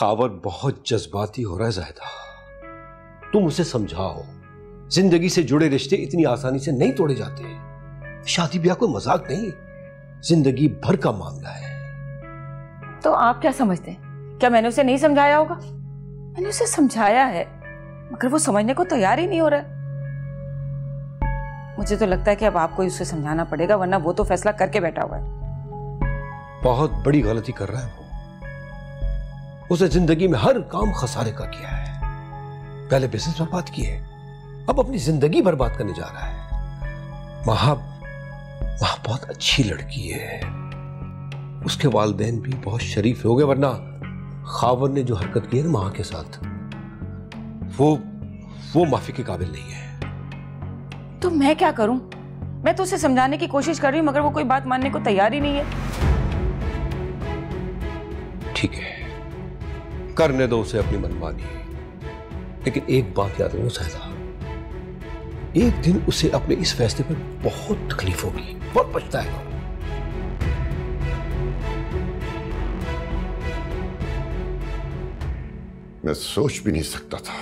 खावर बहुत जज्बाती हो रहा है जायदा, तुम उसे समझाओ। जिंदगी से जुड़े रिश्ते इतनी आसानी से नहीं तोड़े जाते। शादी ब्याह कोई मजाक नहीं, जिंदगी भर का मामला है। तो आप क्या समझते हैं? क्या मैंने उसे नहीं समझाया होगा? मैंने उसे समझाया है, मगर वो समझने को तैयार ही नहीं हो रहा है। मुझे तो लगता है कि अब आपको उसे समझाना पड़ेगा, वरना वो तो फैसला करके बैठा हुआ है। बहुत बड़ी गलती कर रहा है वो। उसे जिंदगी में हर काम खसारे का किया है। पहले बिजनेस बर्बाद किए, अब अपनी जिंदगी बर्बाद करने जा रहा है। वहां बहुत अच्छी लड़की है, उसके वालिदैन भी बहुत शरीफ हो गए, वरना खावर ने जो हरकत की है ना मां के साथ, वो माफी के काबिल नहीं है। तो मैं क्या करूं? मैं तो उसे समझाने की कोशिश कर रही हूं, मगर वो कोई बात मानने को तैयार ही नहीं है। ठीक है, करने दो उसे अपनी मनमानी, लेकिन एक बात याद रखो साहिदा, एक दिन उसे अपने इस फैसले पर बहुत तकलीफ होगी, बहुत पछताएगा। मैं सोच भी नहीं सकता था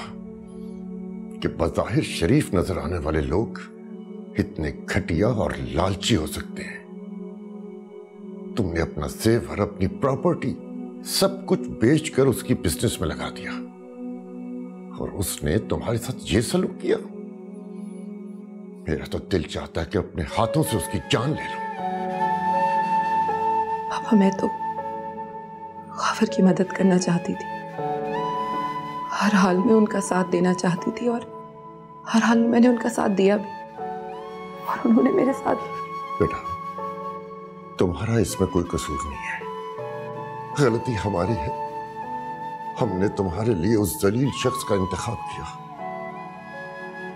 कि बज़ाहिर शरीफ नजर आने वाले लोग इतने घटिया और लालची हो सकते हैं। तुमने अपना जेवर, अपनी प्रॉपर्टी, सब कुछ बेचकर उसकी बिजनेस में लगा दिया, और उसने तुम्हारे साथ ये सलूक किया। मेरा तो दिल चाहता है कि अपने हाथों से उसकी जान ले लूं। पापा, मैं तो खावर की मदद करना चाहती थी, हर हाल में उनका साथ देना चाहती थी, और हर हाल में मैंने उनका साथ दिया भी, और उन्होंने मेरे साथ। बेटा, तुम्हारा इसमें कोई कसूर नहीं है, गलती हमारी है। हमने तुम्हारे लिए उस जलील शख्स का इंतखाब किया,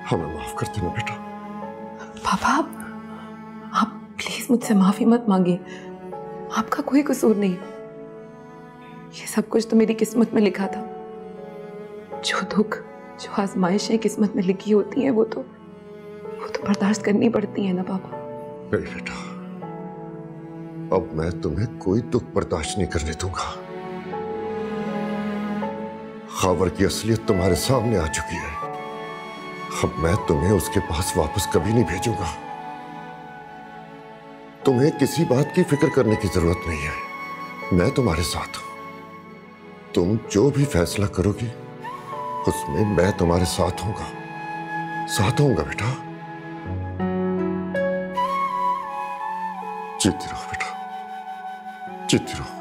हमें माफ कर देना बेटा। पापा, आप प्लीज मुझसे माफी मत मांगिए, आपका कोई कसूर नहीं। ये सब कुछ तो मेरी किस्मत में लिखा था। जो दुख, जो आजमाइशें किस्मत में लिखी होती हैं, वो तो बर्दाश्त करनी पड़ती है ना पापा। नहीं बेटा, अब मैं तुम्हें कोई दुख बर्दाश्त नहीं करने दूंगा। खावर की असलियत तुम्हारे सामने आ चुकी है, अब मैं तुम्हें उसके पास वापस कभी नहीं भेजूंगा। तुम्हें किसी बात की फिक्र करने की जरूरत नहीं है, मैं तुम्हारे साथ हूं। तुम जो भी फैसला करोगी उसमें मैं तुम्हारे साथ होऊंगा बेटा। जीती रहो बेटा, जीती रहो।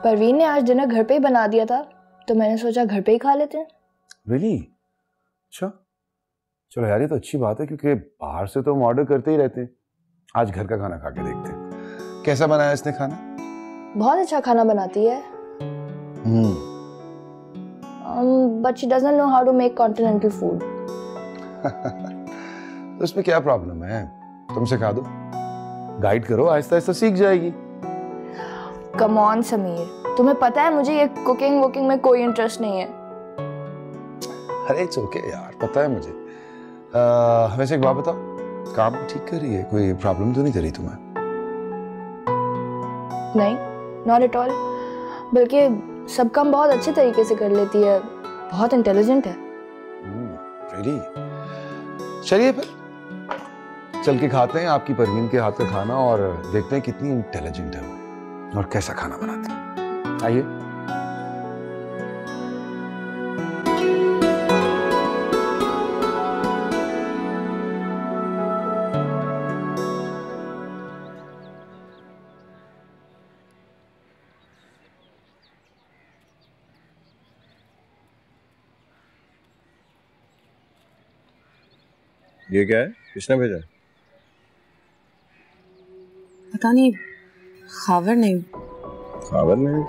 परवीन ने आज डिनर घर पे ही बना दिया था, तो मैंने सोचा घर पे ही खा लेते हैं। रियली? अच्छा, चलो यार, ये तो अच्छी बात है, क्योंकि बाहर से तो हम ऑर्डर करते ही रहते हैं। आज घर का खाना खा के देखते हैं कैसा बनाया इसने खाना। बहुत अच्छा खाना बनाती है, but she doesn't know how to make continental food. तो इसमें क्या प्रॉब्लम है, तुम सिखा दो, गाइड करो, आहिस्ता आहिस्ता सीख जाएगी। कम ऑन समीर, तुम्हें पता है मुझे ये कुकिंग वुकिंग में कोई इंटरेस्ट नहीं है। अरे इट्स ओके यार, पता है मुझे। वैसे एक बात बताओ, काम ठीक कर रही है? कोई प्रॉब्लम तो नहीं कर रही तुम्हें? नहीं, नॉट एट ऑल, बल्कि सब काम बहुत अच्छे तरीके से कर लेती है, बहुत इंटेलिजेंट है। रियली? चलिए फिर चल के खाते हैं आपकी परवीन के हाथ का खाना, और देखते हैं कितनी इंटेलिजेंट है वो और कैसा खाना बनाती है। आइए। ये क्या है, किसने भेजा? पता नहीं, खावर नहीं। खावर नहीं?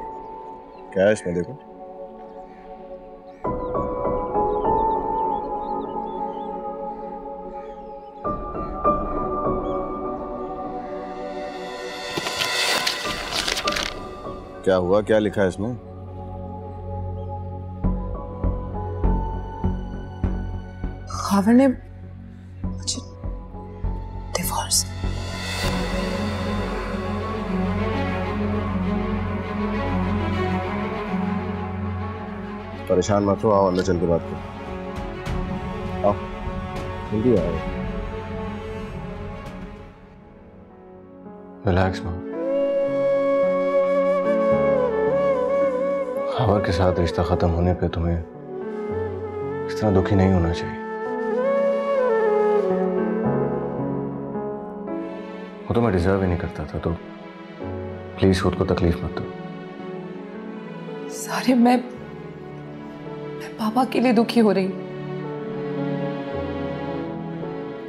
क्या है इसमें, देखो। क्या हुआ, क्या लिखा है इसमें? खावर ने मुझे डिवोर्स। परेशान मत हो, आओ अंदर चल के बात करो। आओ जल्दी आओ। रिलैक्स माँ। खावर के साथ रिश्ता खत्म होने पे तुम्हें इस तरह दुखी नहीं होना चाहिए। वो तो मैं डिजर्व ही नहीं करता था, तो प्लीज खुद को तकलीफ मत दो। सारे मैं पापा के लिए दुखी हो रही हूँ।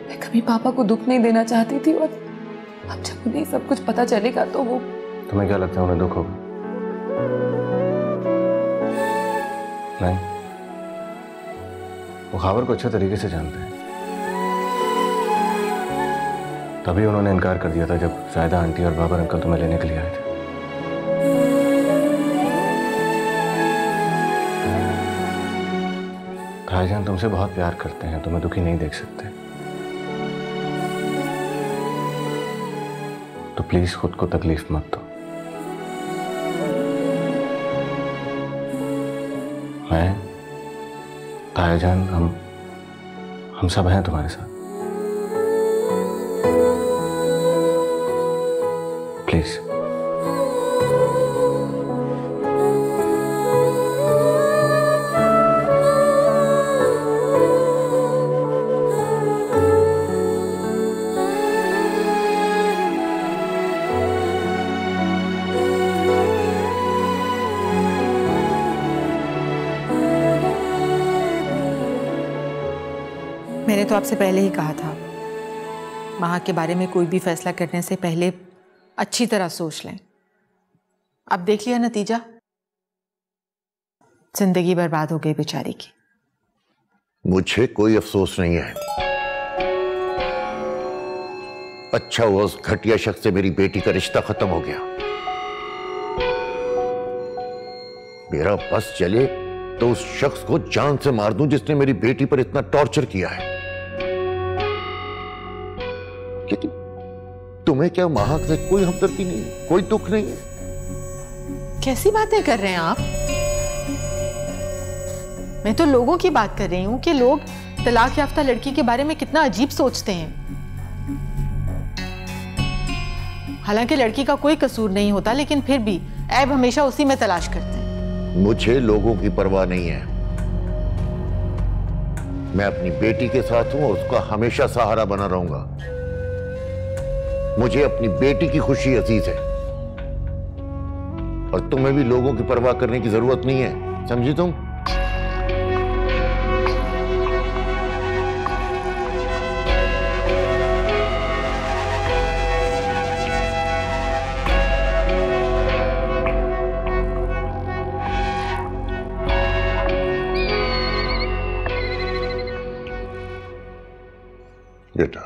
मैं कभी पापा को दुख नहीं देना चाहती थी, और अब जब उन्हें सब कुछ पता चलेगा तो वो। तुम्हें क्या लगता है उन्हें दुख होगा? नहीं, वो खावर को अच्छे तरीके से जानते हैं, तभी उन्होंने इनकार कर दिया था जब जायदा आंटी और बाबर अंकल तुम्हें लेने के लिए आए थे। भाईजान तुमसे बहुत प्यार करते हैं, तुम्हें दुखी नहीं देख सकते, तो प्लीज खुद को तकलीफ मत दो। मैं, भाईजान, हम सब हैं तुम्हारे साथ। प्लीज। मैंने तो आपसे पहले ही कहा था, माँ के बारे में कोई भी फैसला करने से पहले अच्छी तरह सोच लें। अब देख लिया नतीजा, जिंदगी बर्बाद हो गई बेचारी की। मुझे कोई अफसोस नहीं है। अच्छा हुआ उस घटिया शख्स से मेरी बेटी का रिश्ता खत्म हो गया। मेरा बस चले तो उस शख्स को जान से मार दूं जिसने मेरी बेटी पर इतना टॉर्चर किया है। लेकिन तुम्हें क्या महक से कोई हमदर्दी नहीं, कोई दुख नहीं है? कैसी बातें कर रहे हैं आप? मैं तो लोगों की बात कर रही हूं कि लोग तलाक याफ्ता लड़की के बारे में कितना अजीब सोचते हैं। हालांकि लड़की का कोई कसूर नहीं होता, लेकिन फिर भी ऐब हमेशा उसी में तलाश करते हैं। मुझे लोगों की परवाह नहीं है। मैं अपनी बेटी के साथ हूं और उसका हमेशा सहारा बना रहूंगा। मुझे अपनी बेटी की खुशी अजीज है, और तुम्हें भी लोगों की परवाह करने की जरूरत नहीं है, समझी तुम? बेटा,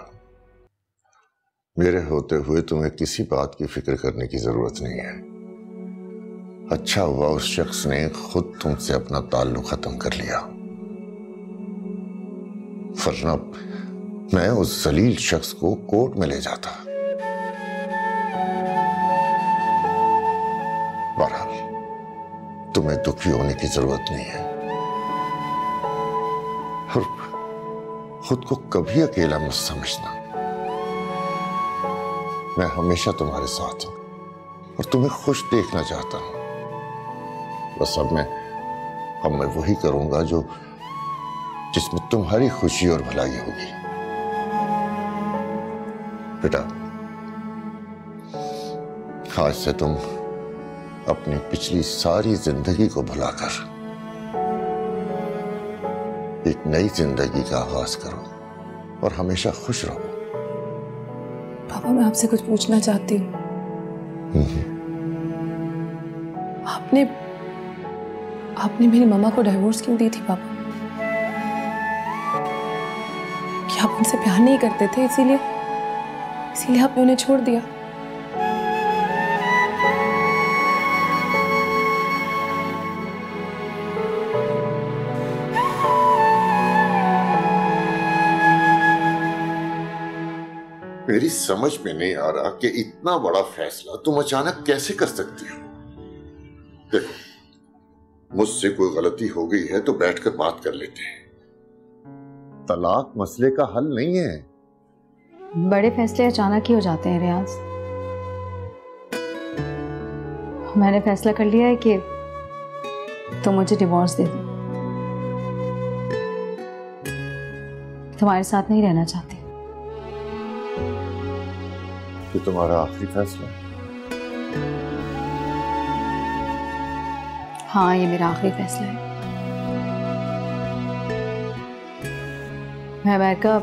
मेरे होते हुए तुम्हें किसी बात की फिक्र करने की जरूरत नहीं है। अच्छा हुआ उस शख्स ने खुद तुमसे अपना ताल्लुक खत्म कर लिया, वरना मैं उस जलील शख्स को कोर्ट में ले जाता। बहरहाल तुम्हें दुखी होने की जरूरत नहीं है, और खुद को कभी अकेला मत समझना। मैं हमेशा तुम्हारे साथ हूं और तुम्हें खुश देखना चाहता हूं। बस अब मैं वही करूंगा जिसमें तुम्हारी खुशी और भलाई होगी। बेटा, आज से तुम अपनी पिछली सारी जिंदगी को भुलाकर एक नई जिंदगी का आगाज करो और हमेशा खुश रहो। पापा, मैं आपसे कुछ पूछना चाहती हूँ। आपने मेरी मम्मा को डिवोर्स क्यों दी थी पापा? क्या आप उनसे प्यार नहीं करते थे, इसीलिए आपने उन्हें छोड़ दिया? मेरी समझ में नहीं आ रहा कि इतना बड़ा फैसला तुम अचानक कैसे कर सकती हो। देखो, मुझसे कोई गलती हो गई है तो बैठकर बात कर लेते हैं। तलाक मसले का हल नहीं है। बड़े फैसले अचानक ही हो जाते हैं रियाज। मैंने फैसला कर लिया है कि तुम मुझे डिवोर्स दे दो। तुम्हारे साथ नहीं रहना चाहती। ये तुम्हारा आखिरी फैसला है? हाँ, ये मेरा आखिरी फैसला है। मैं अमेरिका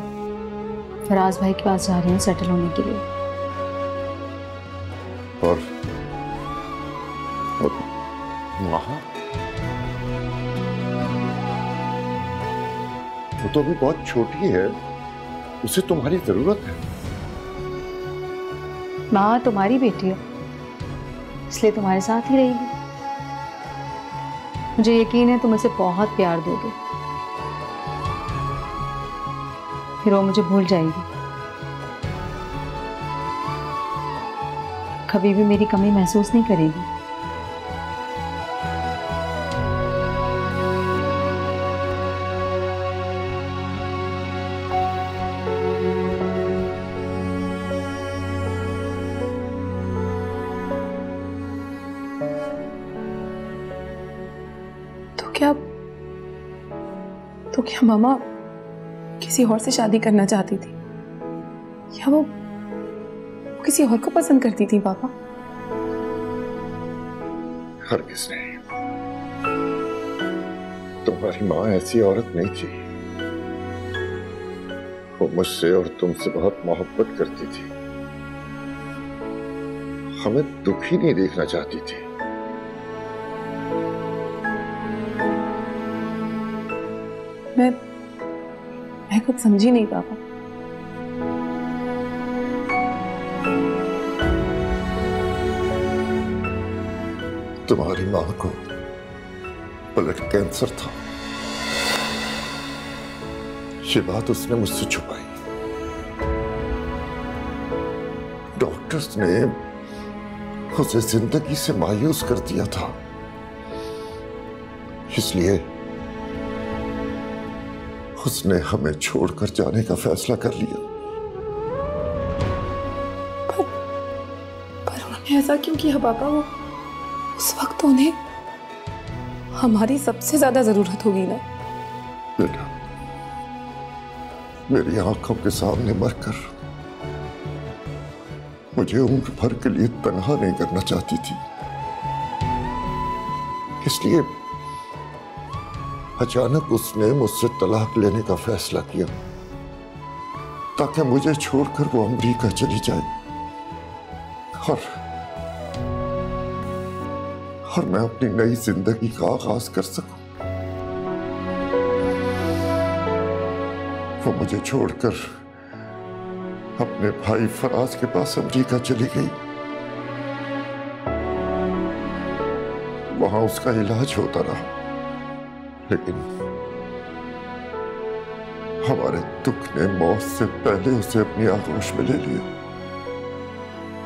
फराज भाई के पास जा रही हूँ सेटल होने के लिए। और वहाँ वो तो अभी बहुत छोटी है, उसे तुम्हारी जरूरत है। माँ तुम्हारी बेटी है, इसलिए तुम्हारे साथ ही रहेगी। मुझे यकीन है तुम उसे बहुत प्यार दोगे, फिर वो मुझे भूल जाएगी, कभी भी मेरी कमी महसूस नहीं करेगी। तो क्या मामा किसी और से शादी करना चाहती थी, या वो किसी और को पसंद करती थी पापा? हरगिज़ नहीं, तुम्हारी माँ ऐसी औरत नहीं थी। वो मुझसे और तुमसे बहुत मोहब्बत करती थी, हमें दुखी नहीं देखना चाहती थी। मैं कुछ समझी नहीं पापा। तुम्हारी मां को ब्लड कैंसर था, ये बात उसने मुझसे छुपाई। डॉक्टर्स ने उसे जिंदगी से मायूस कर दिया था, इसलिए उसने हमें छोड़कर जाने का फैसला कर लिया। पर उन्होंने ऐसा क्यों किया पापा? वो उस वक्त तो उन्हें हमारी सबसे ज्यादा जरूरत होगी ना। बेटा, मेरी आंखों के सामने मरकर मुझे उम्र भर के लिए तन्हा नहीं करना चाहती थी, इसलिए अचानक उसने मुझसे तलाक लेने का फैसला किया ताकि मुझे छोड़कर वो अमेरिका चली जाए और मैं अपनी नई जिंदगी का आगाज कर सकूं। वो मुझे छोड़कर अपने भाई फराज के पास अमेरिका चली गई। वहां उसका इलाज होता रहा, लेकिन हमारे दुख ने मौत से पहले उसे अपनी आगोश में ले लिया,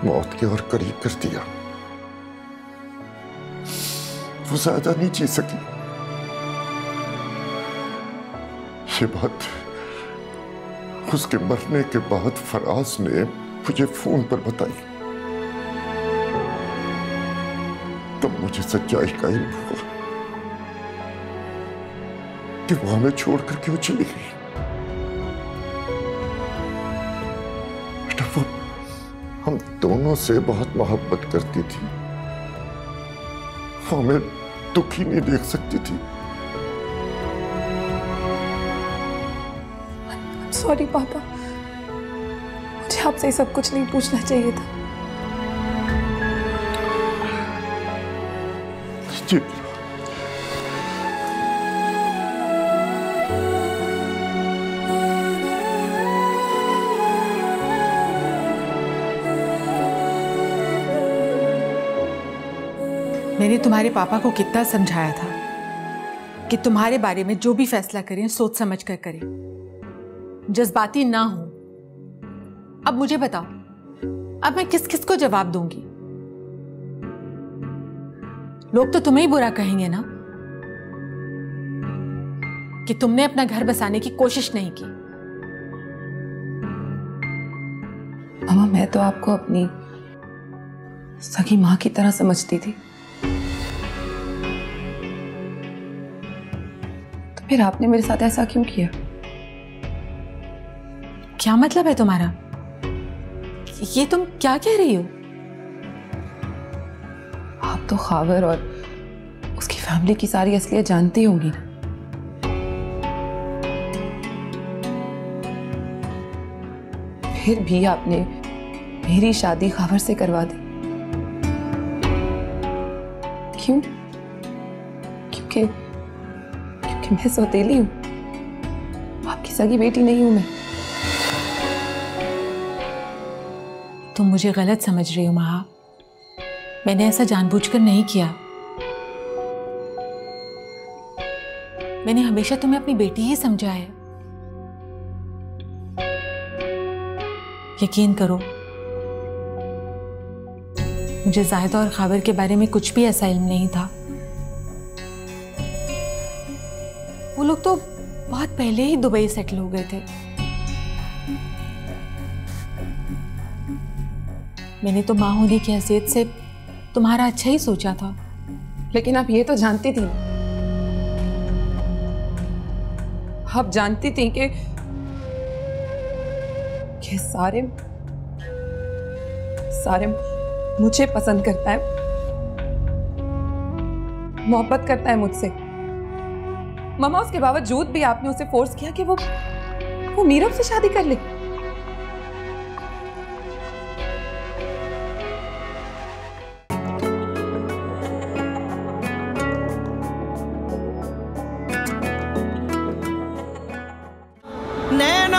मौत के और करीब कर दिया। वो ज्यादा नहीं जी सकी। ये बात उसके मरने के बाद फराज ने मुझे फोन पर बताई, तब मुझे सच्चाई का इल्म हुआ कि वो हमें छोड़कर क्यों चली गई। बेटा, वो हम दोनों से बहुत मोहब्बत करती थी, वो हमें दुखी नहीं देख सकती थी। सॉरी पापा, मुझे आपसे सब कुछ नहीं पूछना चाहिए था। जी, मैंने तुम्हारे पापा को कितना समझाया था कि तुम्हारे बारे में जो भी फैसला करें सोच समझ कर करें, जज्बाती ना हो। अब मुझे बताओ, अब मैं किस किस को जवाब दूंगी? लोग तो तुम्हें ही बुरा कहेंगे ना कि तुमने अपना घर बसाने की कोशिश नहीं की। मामा, मैं तो आपको अपनी सगी माँ की तरह समझती थी, तो फिर आपने मेरे साथ ऐसा क्यों किया? क्या मतलब है तुम्हारा? ये तुम क्या कह रही हो? आप तो खावर और उसकी फैमिली की सारी असलियत जानती होंगी ना। फिर भी आपने मेरी शादी खावर से करवा दी। क्यों? क्योंकि मैं सौतेली हूं, आपकी सगी बेटी नहीं हूं मैं। तुम मुझे गलत समझ रही हो महा। मैंने ऐसा जानबूझकर नहीं किया। मैंने हमेशा तुम्हें अपनी बेटी ही समझा है। यकीन करो, मुझे जायदा और खावर के बारे में कुछ भी ऐसा इल्म नहीं था। वो लोग तो बहुत पहले ही दुबई सेटल हो गए थे। मैंने तो माँ होने की हैसियत से तुम्हारा अच्छा ही सोचा था। लेकिन आप ये तो जानती थी, आप जानती थी कि सारे मुझे पसंद करता है, मोहब्बत करता है मुझसे। मामा, उसके बावजूद भी आपने उसे फोर्स किया कि वो नीरव से शादी कर ले। नैनो